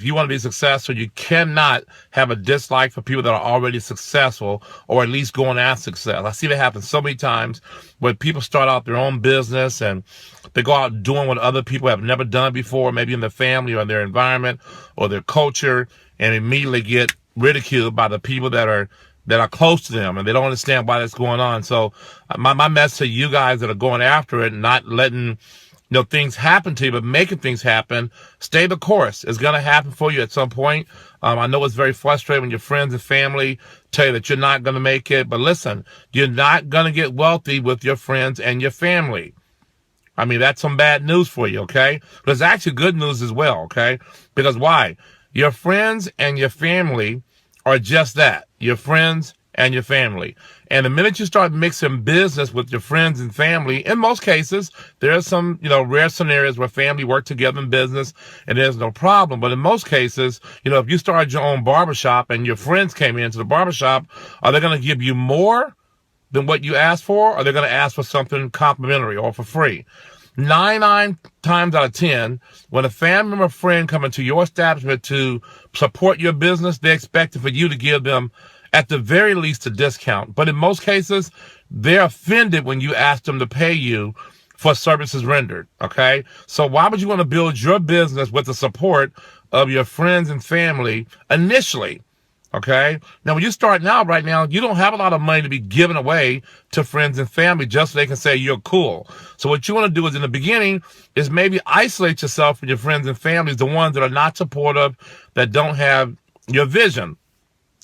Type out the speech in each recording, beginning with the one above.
if you want to be successful, you cannot have a dislike for people that are already successful or at least going after success. I see that happen so many times where people start out their own business and they go out doing what other people have never done before, maybe in their family or their environment or their culture, and immediately get ridiculed by the people that are close to them, and they don't understand why that's going on. So my message to you guys that are going after it and not letting things happen to you, but making things happen, stay the course. It's going to happen for you at some point. I know it's very frustrating when your friends and family tell you that you're not going to make it, but listen, you're not going to get wealthy with your friends and your family. I mean, that's some bad news for you, okay? But it's actually good news as well, okay? Because why? Your friends and your family are just that, your friends and your family. And the minute you start mixing business with your friends and family, in most cases, there are some, rare scenarios where family work together in business and there's no problem. But in most cases, if you started your own barbershop and your friends came into the barbershop, are they going to give you more than what you asked for? Or are they going to ask for something complimentary or for free? 9 times out of 10, when a family member or friend come into your establishment to support your business, they expect for you to give them, at the very least, a discount. But in most cases, they're offended when you ask them to pay you for services rendered, okay? So why would you want to build your business with the support of your friends and family initially? Okay. Now, when you're starting out right now, you don't have a lot of money to be giving away to friends and family just so they can say you're cool. So what you want to do is in the beginning is maybe isolate yourself from your friends and families, the ones that are not supportive, that don't have your vision.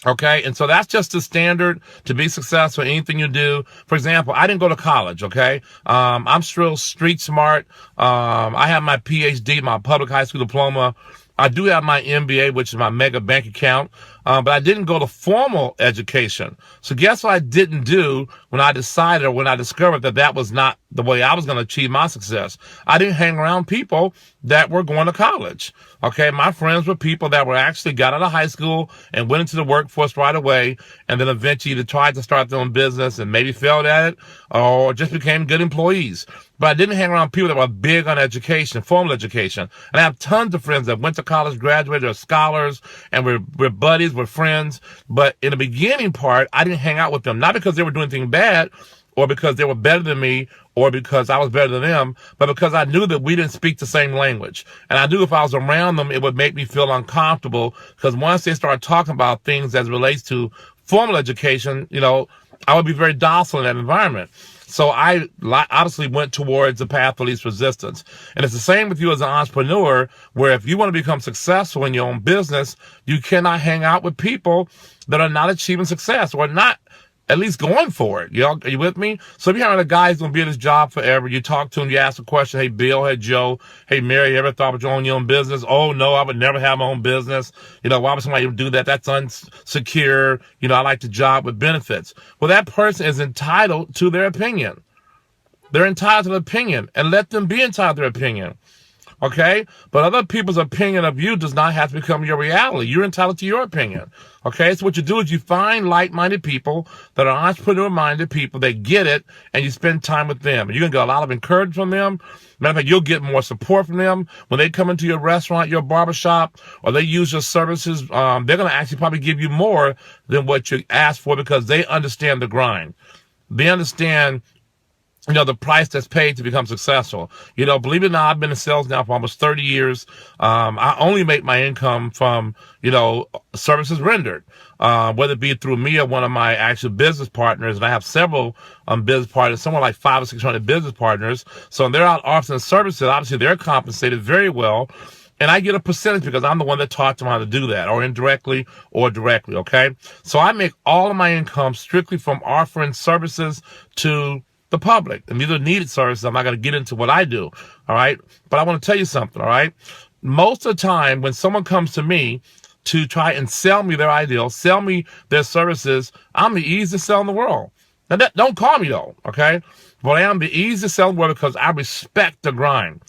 Okay. And so that's just the standard to be successful in anything you do. For example, I didn't go to college. Okay. I'm still street smart. I have my PhD, my public high school diploma. I do have my MBA, which is my mega bank account, but I didn't go to formal education. So guess what I didn't do when I decided, or when I discovered that was not the way I was going to achieve my success? I didn't hang around people that were going to college. Okay, my friends were people that were actually got out of high school and went into the workforce right away, and then eventually either tried to start their own business and maybe failed at it, or just became good employees. But I didn't hang around people that were big on education, formal education. And I have tons of friends that went to college, graduated, are scholars, and we're buddies, we're friends. But in the beginning part, I didn't hang out with them, not because they were doing anything bad, or because they were better than me, or because I was better than them, but because I knew that we didn't speak the same language. And I knew if I was around them, it would make me feel uncomfortable, because once they started talking about things as it relates to formal education, I would be very docile in that environment. So I obviously went towards the path of least resistance. And it's the same with you as an entrepreneur, where if you want to become successful in your own business, you cannot hang out with people that are not achieving success or not at least going for it. Are you with me? So if you're having a guy who's going to be in his job forever, you talk to him, you ask a question, hey, Bill, hey, Joe, hey, Mary, you ever thought about your own business? Oh, no, I would never have my own business. Why would somebody do that? That's unsecure. I like the job with benefits. Well, that person is entitled to their opinion. They're entitled to their opinion, and let them be entitled to their opinion. Okay? But other people's opinion of you does not have to become your reality. You're entitled to your opinion. Okay? So what you do is you find like-minded people that are entrepreneur-minded people that get it, and you spend time with them. And you're going to get a lot of encouragement from them. Matter of fact, you'll get more support from them. When they come into your restaurant, your barbershop, or they use your services, they're going to actually probably give you more than what you asked for, because they understand the grind. They understand the price that's paid to become successful. Believe it or not, I've been in sales now for almost 30 years. I only make my income from, services rendered, whether it be through me or one of my actual business partners. And I have several business partners, somewhere like 500 or 600 business partners. So when they're out offering services, obviously they're compensated very well. And I get a percentage because I'm the one that taught them how to do that, or indirectly or directly, okay? So I make all of my income strictly from offering services to the public. And these are needed services. I'm not going to get into what I do, all right? But I want to tell you something, all right? Most of the time when someone comes to me to try and sell me their ideal, sell me their services, I'm the easiest seller in the world. Now, don't call me though, okay? But I am the easiest seller in the world because I respect the grind.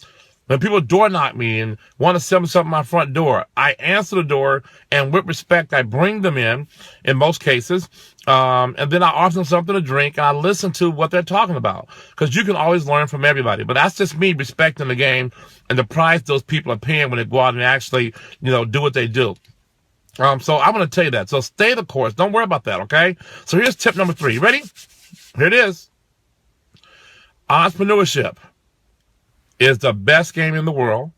When people door knock me and want to sell me something at my front door, I answer the door, and with respect, I bring them in most cases, and then I offer them something to drink, and I listen to what they're talking about, because you can always learn from everybody. But that's just me respecting the game and the price those people are paying when they go out and actually, do what they do. So I'm going to tell you that. So stay the course. Don't worry about that, okay? So here's tip number 3. You ready? Here it is. Entrepreneurship is the best game in the world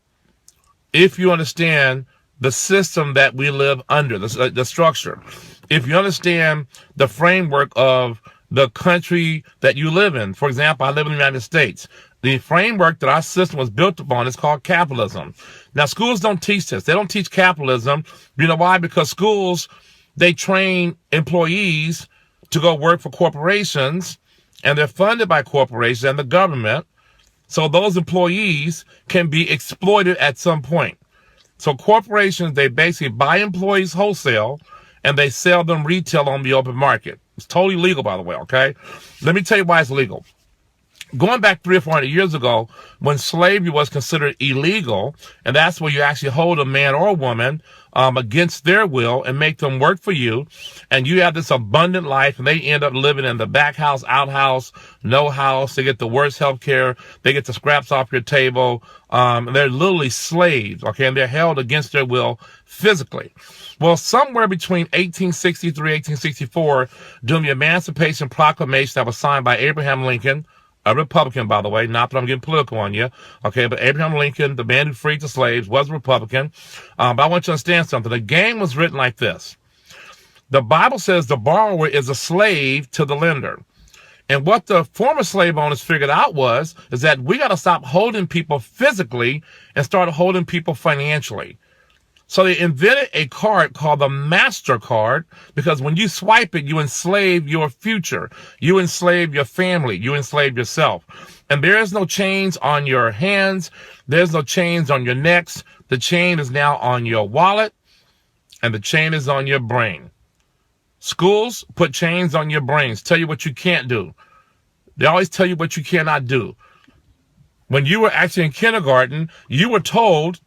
if you understand the system that we live under, the structure. If you understand the framework of the country that you live in. For example, I live in the United States. The framework that our system was built upon is called capitalism. Now, schools don't teach this. They don't teach capitalism. You know why? Because schools, they train employees to go work for corporations, and they're funded by corporations and the government. So those employees can be exploited at some point. So corporations, they basically buy employees wholesale and they sell them retail on the open market. It's totally legal, by the way, okay? Let me tell you why it's legal. Going back 300 or 400 years ago, when slavery was considered illegal, and that's where you actually hold a man or a woman against their will and make them work for you, and you have this abundant life, and they end up living in the back house, outhouse, no house. They get the worst health care. They get the scraps off your table. They're literally slaves, okay, and they're held against their will physically. Well, somewhere between 1863, 1864, during the Emancipation Proclamation that was signed by Abraham Lincoln, a Republican, by the way, not that I'm getting political on you, okay, but Abraham Lincoln, the man who freed the slaves, was a Republican. But I want you to understand something. The game was written like this. The Bible says the borrower is a slave to the lender. And what the former slave owners figured out is that we got to stop holding people physically and start holding people financially. So they invented a card called the MasterCard, because when you swipe it, you enslave your future. You enslave your family. You enslave yourself. And there is no chains on your hands. There's no chains on your necks. The chain is now on your wallet, and the chain is on your brain. Schools put chains on your brains, tell you what you can't do. They always tell you what you cannot do. When you were actually in kindergarten, you were told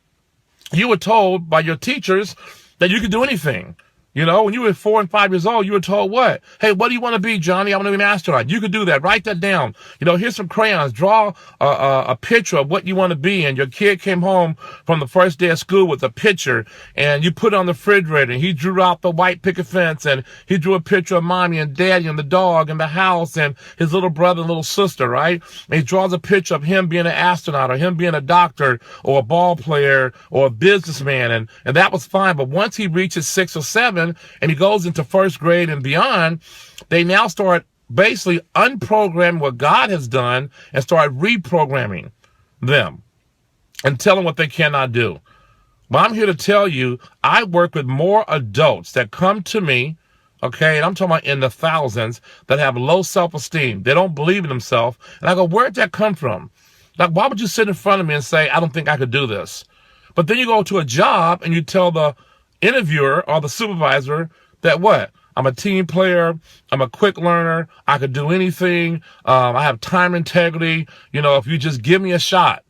by your teachers that you could do anything. When you were 4 and 5 years old, you were told what? Hey, what do you want to be, Johnny? I want to be an astronaut. You could do that. Write that down. Here's some crayons. Draw a picture of what you want to be. And your kid came home from the first day of school with a picture, and you put it on the refrigerator, and he drew out the white picket fence, and he drew a picture of mommy and daddy and the dog and the house and his little brother and little sister, right? And he draws a picture of him being an astronaut or him being a doctor or a ball player or a businessman. And that was fine. But once he reaches 6 or 7, and he goes into first grade and beyond, they now start basically unprogramming what God has done and start reprogramming them and tell them what they cannot do. Well, I'm here to tell you, I work with more adults that come to me, okay, and I'm talking about in the thousands, that have low self-esteem. They don't believe in themselves. And I go, where'd that come from? Like, why would you sit in front of me and say, I don't think I could do this? But then you go to a job and you tell the interviewer or the supervisor that what? I'm a team player. I'm a quick learner. I could do anything. I have time integrity. If you just give me a shot.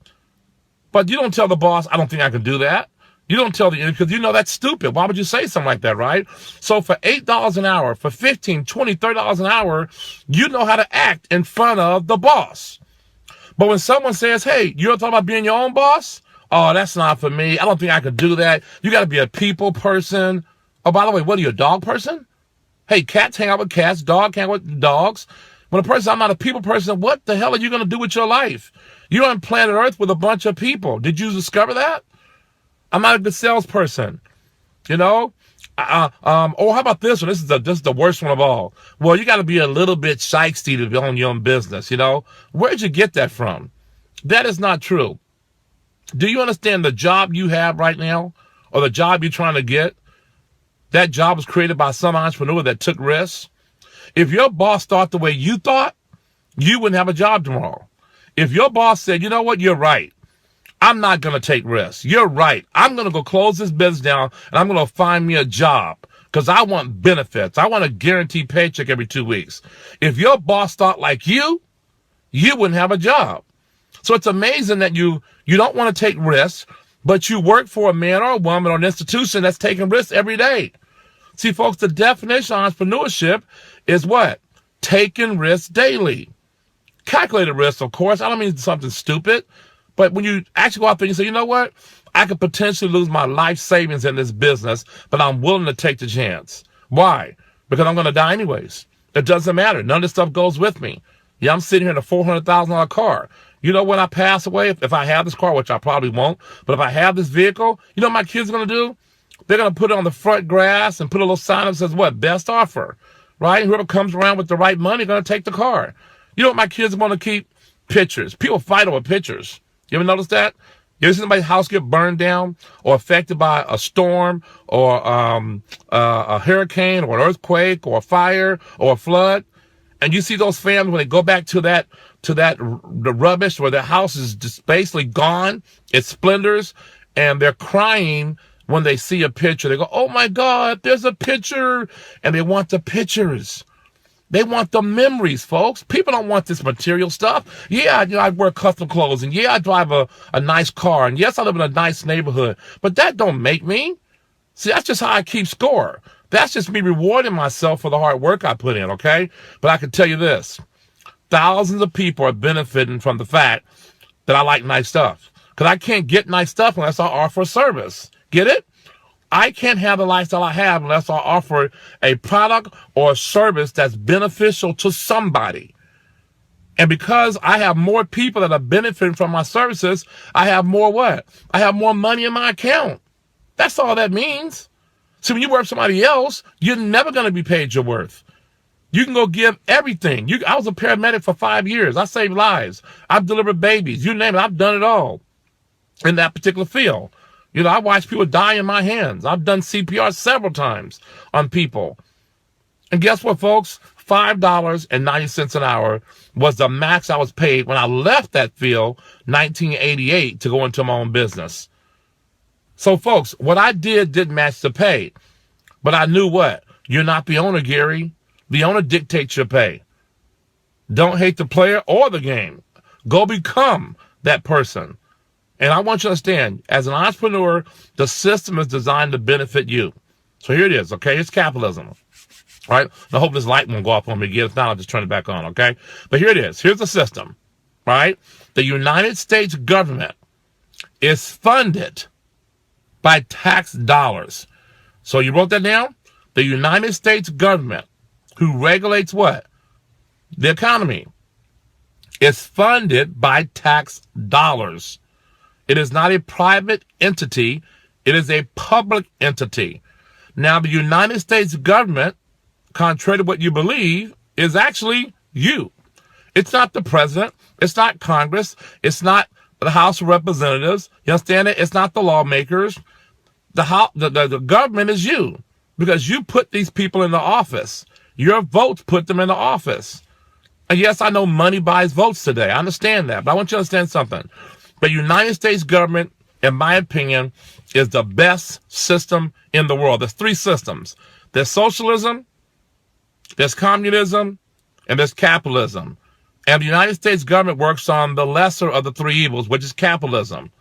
But you don't tell the boss, I don't think I can do that. You don't tell the interviewer, because that's stupid. Why would you say something like that, right? So for $8 an hour, for $15, $20, $30 an hour, you know how to act in front of the boss. But when someone says, hey, you don't talk about being your own boss? Oh, that's not for me. I don't think I could do that. You got to be a people person. Oh, by the way, what are you, a dog person? Hey, cats hang out with cats. Dogs hang out with dogs. When a person, I'm not a people person, what the hell are you going to do with your life? You're on planet Earth with a bunch of people. Did you discover that? I'm not a good salesperson. Or how about this one? This is the worst one of all. Well, you got to be a little bit shysty to own your own business. Where'd you get that from? That is not true. Do you understand the job you have right now, or the job you're trying to get? That job was created by some entrepreneur that took risks. If your boss thought the way you thought, you wouldn't have a job tomorrow. If your boss said, you know what, you're right. I'm not going to take risks. You're right. I'm going to go close this business down, and I'm going to find me a job because I want benefits. I want a guaranteed paycheck every 2 weeks. If your boss thought like you wouldn't have a job. So it's amazing that you You don't want to take risks, but you work for a man or a woman or an institution that's taking risks every day. See, folks, the definition of entrepreneurship is what? Taking risks daily. Calculated risks, of course. I don't mean something stupid, but when you actually go out there and you say, you know what? I could potentially lose my life savings in this business, but I'm willing to take the chance. Why? Because I'm going to die anyways. It doesn't matter. None of this stuff goes with me. Yeah, I'm sitting here in a $400,000 car. You know, when I pass away, if I have this car, which I probably won't, but if I have this vehicle, you know what my kids are going to do? They're going to put it on the front grass and put a little sign that says, what? Best offer, right? Whoever comes around with the right money going to take the car. You know what my kids want to keep? Pictures. People fight over pictures. You ever notice that? You ever see somebody's house get burned down or affected by a storm or a hurricane or an earthquake or a fire or a flood? And you see those families when they go back to the rubbish where their house is just basically gone, it's splinters, and they're crying when they see a picture. They go, oh my God, there's a picture. And they want the pictures. They want the memories, folks. People don't want this material stuff. Yeah, you know, I wear custom clothes, and yeah, I drive a nice car, and yes, I live in a nice neighborhood, but that don't make me. See, that's just how I keep score. That's just me rewarding myself for the hard work I put in, okay? But I can tell you this. Thousands of people are benefiting from the fact that I like nice stuff. Because I can't get nice stuff unless I offer a service. Get it? I can't have the lifestyle I have unless I offer a product or a service that's beneficial to somebody. And because I have more people that are benefiting from my services, I have more what? I have more money in my account. That's all that means. So when you work for somebody else, you're never going to be paid your worth. You can go give everything. I was a paramedic for 5 years. I saved lives. I've delivered babies. You name it. I've done it all in that particular field. You know, I watched people die in my hands. I've done CPR several times on people. And guess what, folks? $5.90 an hour was the max I was paid when I left that field 1988 to go into my own business. So, folks, what I didn't match the pay. But I knew what? You're not the owner, Gary. The owner dictates your pay. Don't hate the player or the game. Go become that person. And I want you to understand, as an entrepreneur, the system is designed to benefit you. So here it is, okay? It's capitalism. All right? I hope this light won't go off on me again. If not, I'll just turn it back on, okay? But here it is. Here's the system, right? The United States government is funded by tax dollars. So you wrote that down? The United States government, who regulates what? The economy, is funded by tax dollars. It is not a private entity. It is a public entity. Now, the United States government, contrary to what you believe, is actually you. It's not the president. It's not Congress. It's not the House of Representatives. You understand it? It's not the lawmakers. The government is you, because you put these people in the office. Your votes put them in the office. And yes, I know money buys votes today. I understand that. But I want you to understand something. The United States government, in my opinion, is the best system in the world. There's three systems. There's socialism, there's communism, and there's capitalism. And the United States government works on the lesser of the three evils, which is capitalism.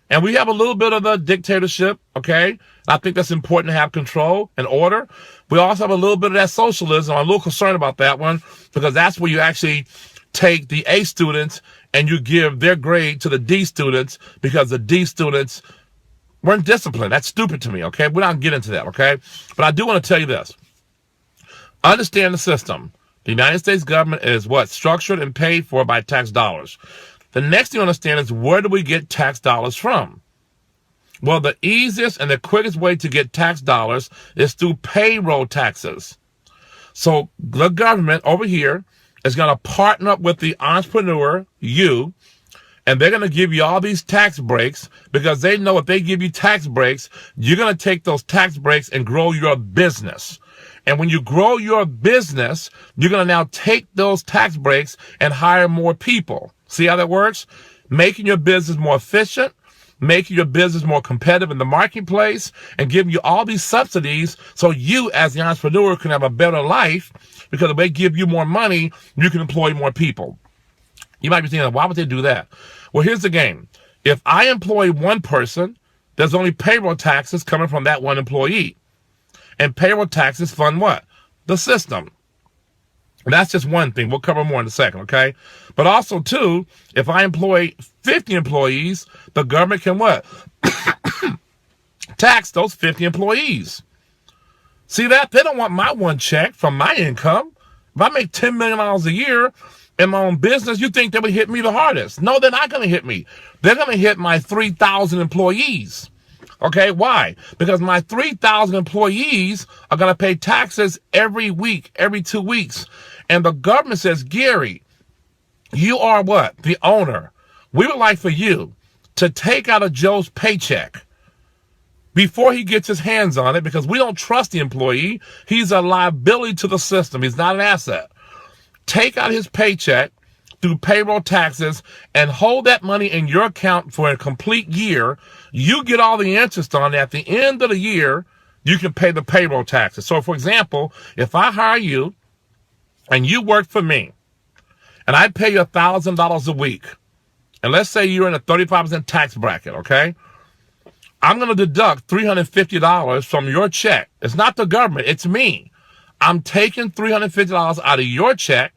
And we have a little bit of the dictatorship, okay? I think that's important to have control and order. We also have a little bit of that socialism. I'm a little concerned about that one, because that's where you actually take the A students and you give their grade to the D students, because the D students weren't disciplined. That's stupid to me, okay? We're not going to get into that, okay? But I do want to tell you this. Understand the system. The United States government is what? Structured and paid for by tax dollars. The next thing you understand is, where do we get tax dollars from? Well, the easiest and the quickest way to get tax dollars is through payroll taxes. So the government over here is going to partner up with the entrepreneur, you, and they're going to give you all these tax breaks, because they know if they give you tax breaks, you're going to take those tax breaks and grow your business. And when you grow your business, you're going to now take those tax breaks and hire more people. See how that works? Making your business more efficient, making your business more competitive in the marketplace, and giving you all these subsidies so you as the entrepreneur can have a better life, because if they give you more money, you can employ more people. You might be thinking, why would they do that? Well, here's the game. If I employ one person, there's only payroll taxes coming from that one employee. And payroll taxes fund what? The system. And that's just one thing. We'll cover more in a second, okay? But also, too, if I employ 50 employees, the government can what? Tax those 50 employees. See that? They don't want my one check from my income. If I make $10 million a year in my own business, you think they would hit me the hardest? No, they're not going to hit me. They're going to hit my 3,000 employees. Okay, why? Because my 3,000 employees are going to pay taxes every week, every 2 weeks. And the government says, Gary, you are what? The owner. We would like for you to take out of Joe's paycheck before he gets his hands on it, because we don't trust the employee. He's a liability to the system. He's not an asset. Take out his paycheck through payroll taxes and hold that money in your account for a complete year. You get all the interest on it. At the end of the year, you can pay the payroll taxes. So, for example, if I hire you and you work for me and I pay you $1,000 a week, and let's say you're in a 35% tax bracket, okay? I'm going to deduct $350 from your check. It's not the government. It's me. I'm taking $350 out of your check.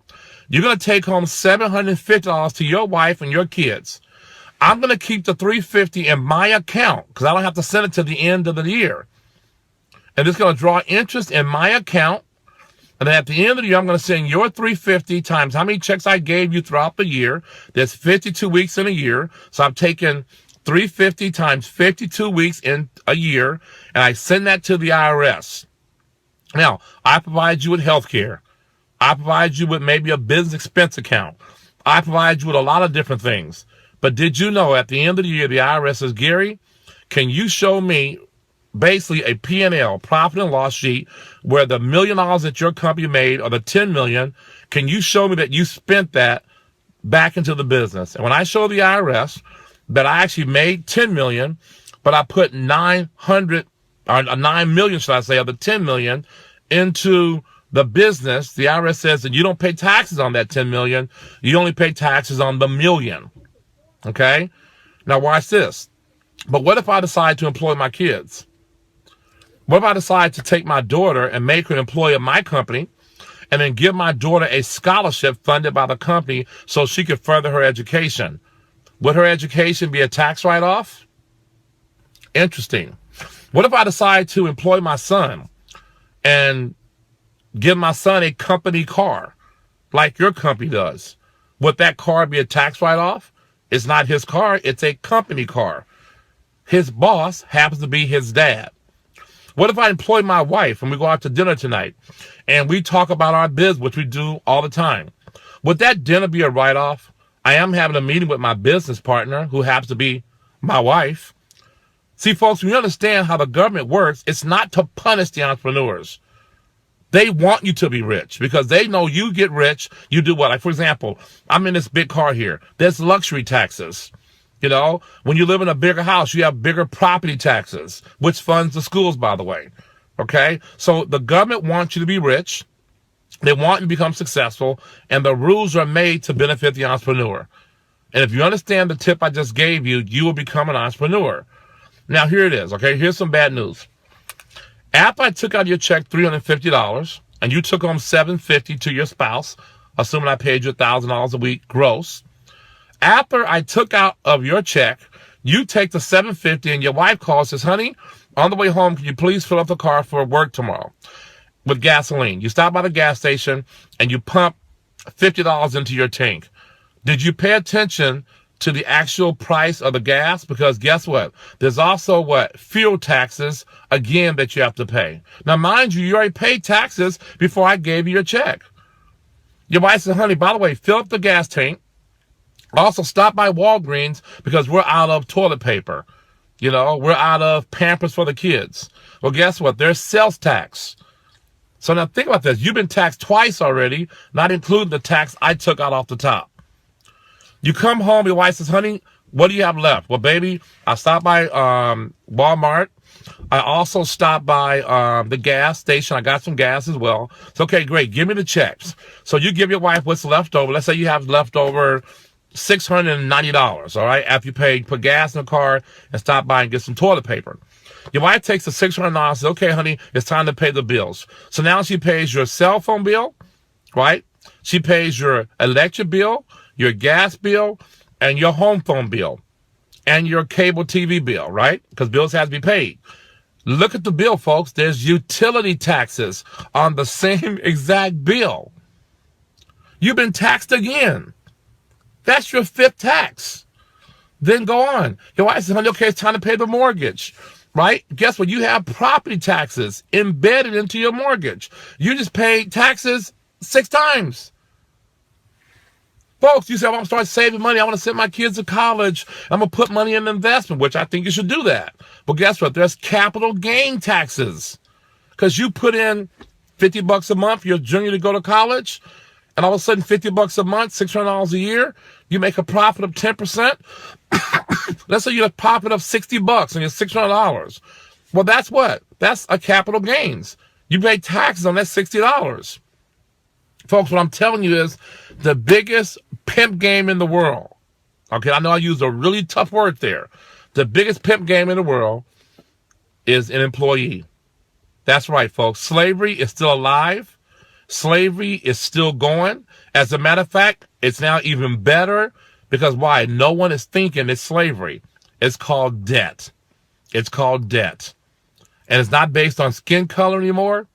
You're going to take home $750 to your wife and your kids. I'm going to keep the $350 in my account because I don't have to send it to the end of the year. And it's going to draw interest in my account. And then at the end of the year, I'm going to send your $350 times how many checks I gave you throughout the year. There's 52 weeks in a year. So I'm taking $350 times 52 weeks in a year, and I send that to the IRS. Now, I provide you with health care. I provide you with maybe a business expense account. I provide you with a lot of different things. But did you know at the end of the year, the IRS says, Gary, can you show me basically a P&L, profit and loss sheet, where the $1 million that your company made or the $10 million, can you show me that you spent that back into the business? And when I show the IRS that I actually made $10 million, but I put 900 or 9 million, should I say, of the 10 million into the business, the IRS says that you don't pay taxes on that 10 million. You only pay taxes on the million. Okay? Now watch this. But what if I decide to employ my kids? What if I decide to take my daughter and make her an employee of my company and then give my daughter a scholarship funded by the company so she could further her education? Would her education be a tax write-off? Interesting. What if I decide to employ my son and give my son a company car like your company does? Would that car be a tax write-off? It's not his car. It's a company car. His boss happens to be his dad. What if I employ my wife and we go out to dinner tonight and we talk about our business, which we do all the time? Would that dinner be a write-off? I am having a meeting with my business partner, who happens to be my wife. See, folks, when you understand how the government works, it's not to punish the entrepreneurs. They want you to be rich because they know you get rich, you do what? Like, for example, I'm in this big car here. There's luxury taxes. You know, when you live in a bigger house, you have bigger property taxes, which funds the schools, by the way. Okay? So the government wants you to be rich. They want you to become successful, and the rules are made to benefit the entrepreneur. And if you understand the tip I just gave you, you will become an entrepreneur. Now, here it is, okay? Here's some bad news. After I took out your check $350, and you took home $750 to your spouse, assuming I paid you $1,000 a week gross, after I took out of your check, you take the $750, and your wife calls and says, honey, on the way home, can you please fill up the car for work tomorrow with gasoline? You stop by the gas station, and you pump $50 into your tank. Did you pay attention to the actual price of the gas? Because guess what? There's also fuel taxes, again, that you have to pay. Now, mind you, you already paid taxes before I gave you your check. Your wife said, honey, by the way, fill up the gas tank. Also, stop by Walgreens because we're out of toilet paper. You know, we're out of Pampers for the kids. Well, guess what? There's sales tax. So now think about this. You've been taxed twice already, not including the tax I took out off the top. You come home, your wife says, honey, what do you have left? Well, baby, I stopped by Walmart. I also stopped by the gas station. I got some gas as well. So, okay, great. Give me the checks. So you give your wife what's left over. Let's say you have leftover $690, all right, after you put gas in the car and stop by and get some toilet paper. Your wife takes the $600 and says, okay, honey, it's time to pay the bills. So now she pays your cell phone bill, right? She pays your electric bill, your gas bill, and your home phone bill, and your cable TV bill, right? Because bills have to be paid. Look at the bill, folks. There's utility taxes on the same exact bill. You've been taxed again. That's your fifth tax. Then go on. Your wife says, honey, okay, it's time to pay the mortgage, right? Guess what? You have property taxes embedded into your mortgage. You just paid taxes 6 times. Folks, you say, well, I'm going to start saving money. I want to send my kids to college. I'm going to put money in investment, which I think you should do that. But guess what? There's capital gain taxes. Because you put in $50 a month, you're a junior to go to college, and all of a sudden $50 a month, $600 a year, you make a profit of 10%. Let's say you have a profit of $60 on your $600. Well, that's what? That's a capital gains. You pay taxes on that $60. Folks, what I'm telling you is the biggest pimp game in the world. Okay, I know I used a really tough word there. The biggest pimp game in the world is an employee. That's right, folks. Slavery is still alive. Slavery is still going. As a matter of fact, it's now even better because why? No one is thinking it's slavery. It's called debt. It's called debt. And it's not based on skin color anymore.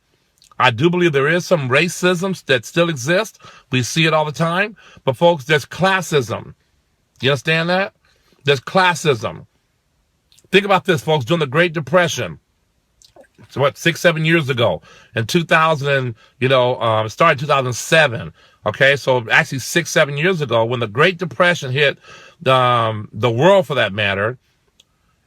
I do believe there is some racism that still exists. We see it all the time. But folks, there's classism. You understand that? There's classism. Think about this, folks. During the Great Depression, so what, 6-7 years ago, in 2000, it started in 2007. Okay, so actually 6-7 years ago, when the Great Depression hit the world, for that matter,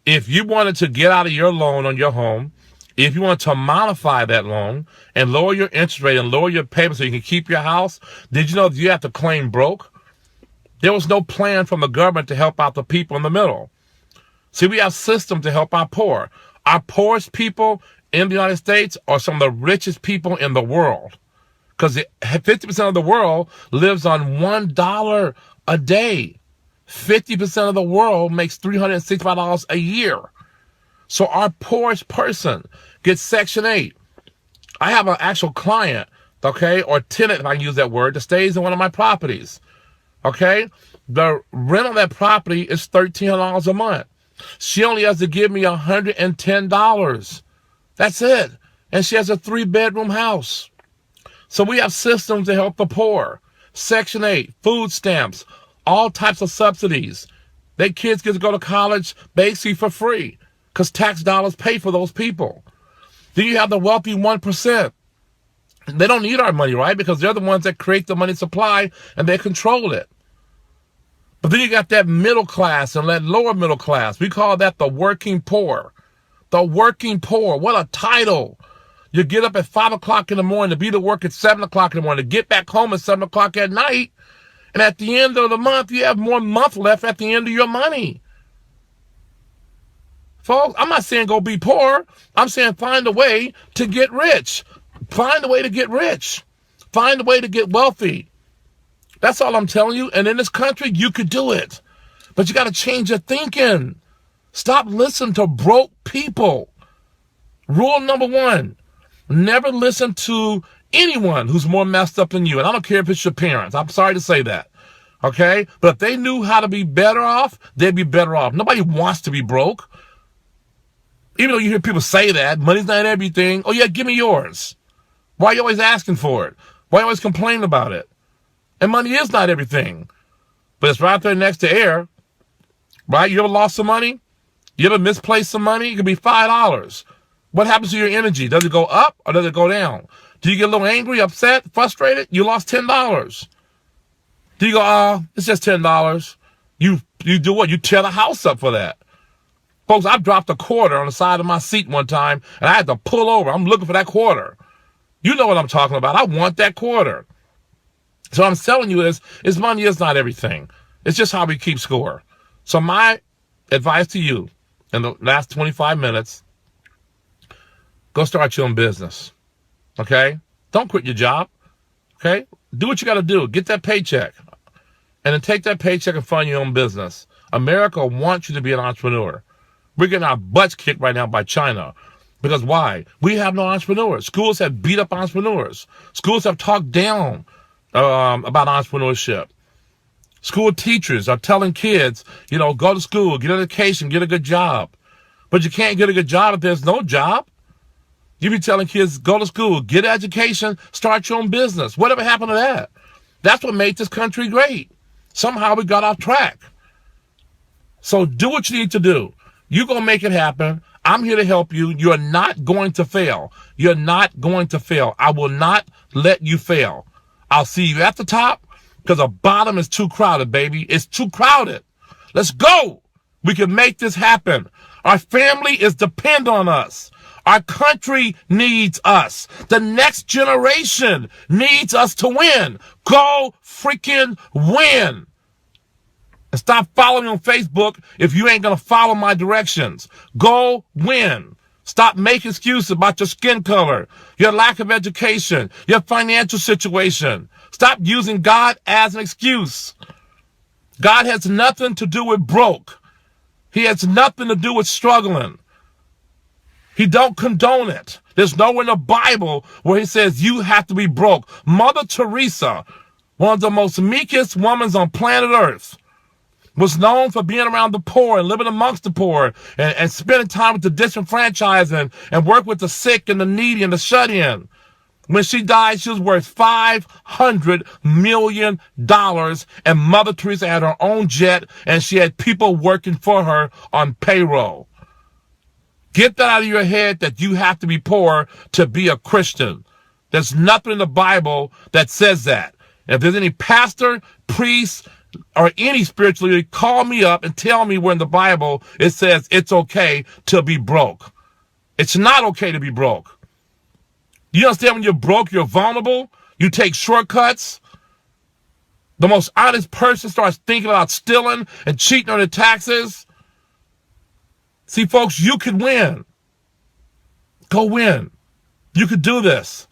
if you wanted to get out of your loan on your home, if you want to modify that loan and lower your interest rate and lower your payment so you can keep your house, did you know that you have to claim broke? There was no plan from the government to help out the people in the middle. See, we have systems to help our poor. Our poorest people in the United States are some of the richest people in the world because 50% of the world lives on $1 a day. 50% of the world makes $365 a year. So our poorest person gets Section 8. I have an actual client, okay, or tenant, if I can use that word, that stays in one of my properties, okay? The rent on that property is $1,300 a month. She only has to give me $110. That's it. And she has a 3-bedroom house. So we have systems to help the poor. Section 8, food stamps, all types of subsidies. Their kids get to go to college basically for free because tax dollars pay for those people. Then you have the wealthy 1%. They don't need our money, right? Because they're the ones that create the money supply and they control it. But then you got that middle class and that lower middle class. We call that the working poor. The working poor. What a title. You get up at 5 o'clock in the morning to be to work at 7 o'clock in the morning, to get back home at 7 o'clock at night. And at the end of the month, you have more month left at the end of your money. Folks, I'm not saying go be poor. I'm saying find a way to get rich. Find a way to get rich. Find a way to get wealthy. That's all I'm telling you. And in this country, you could do it. But you got to change your thinking. Stop listening to broke people. Rule number 1, never listen to anyone who's more messed up than you. And I don't care if it's your parents. I'm sorry to say that. Okay? But if they knew how to be better off, they'd be better off. Nobody wants to be broke. Even though you hear people say that, money's not everything. Oh, yeah, give me yours. Why are you always asking for it? Why are you always complaining about it? And money is not everything. But it's right there next to air. Right? You ever lost some money? You ever misplaced some money? It could be $5. What happens to your energy? Does it go up or does it go down? Do you get a little angry, upset, frustrated? You lost $10. Do you go, it's just $10. You do what? You tear the house up for that. Folks, I dropped a quarter on the side of my seat one time, and I had to pull over. I'm looking for that quarter. You know what I'm talking about. I want that quarter. So what I'm telling you is money is not everything. It's just how we keep score. So my advice to you in the last 25 minutes, go start your own business. Okay? Don't quit your job. Okay? Do what you got to do. Get that paycheck. and then take that paycheck and fund your own business. America wants you to be an entrepreneur. We're getting our butts kicked right now by China. Because why? We have no entrepreneurs. Schools have beat up entrepreneurs. Schools have talked down about entrepreneurship. School teachers are telling kids, go to school, get an education, get a good job. But you can't get a good job if there's no job. You be telling kids, go to school, get an education, start your own business. Whatever happened to that? That's what made this country great. Somehow we got off track. So do what you need to do. You're going to make it happen. I'm here to help you. You're not going to fail. You're not going to fail. I will not let you fail. I'll see you at the top because the bottom is too crowded, baby. It's too crowded. Let's go. We can make this happen. Our family is dependent on us. Our country needs us. The next generation needs us to win. Go freaking win. And stop following me on Facebook if you ain't going to follow my directions. Go win. Stop making excuses about your skin color, your lack of education, your financial situation. Stop using God as an excuse. God has nothing to do with broke. He has nothing to do with struggling. He don't condone it. There's nowhere in the Bible where he says you have to be broke. Mother Teresa, one of the most meekest women on planet Earth, was known for being around the poor and living amongst the poor and spending time with the disenfranchised and work with the sick and the needy and the shut-in. When she died, she was worth $500 million, and Mother Teresa had her own jet, and she had people working for her on payroll. Get that out of your head that you have to be poor to be a Christian. There's nothing in the Bible that says that. If there's any pastor, priest, or any spiritual leader, call me up and tell me where in the Bible it says it's okay to be broke. It's not okay to be broke. You understand when you're broke, you're vulnerable, you take shortcuts. The most honest person starts thinking about stealing and cheating on their taxes. See, folks, you can win. Go win. You could do this.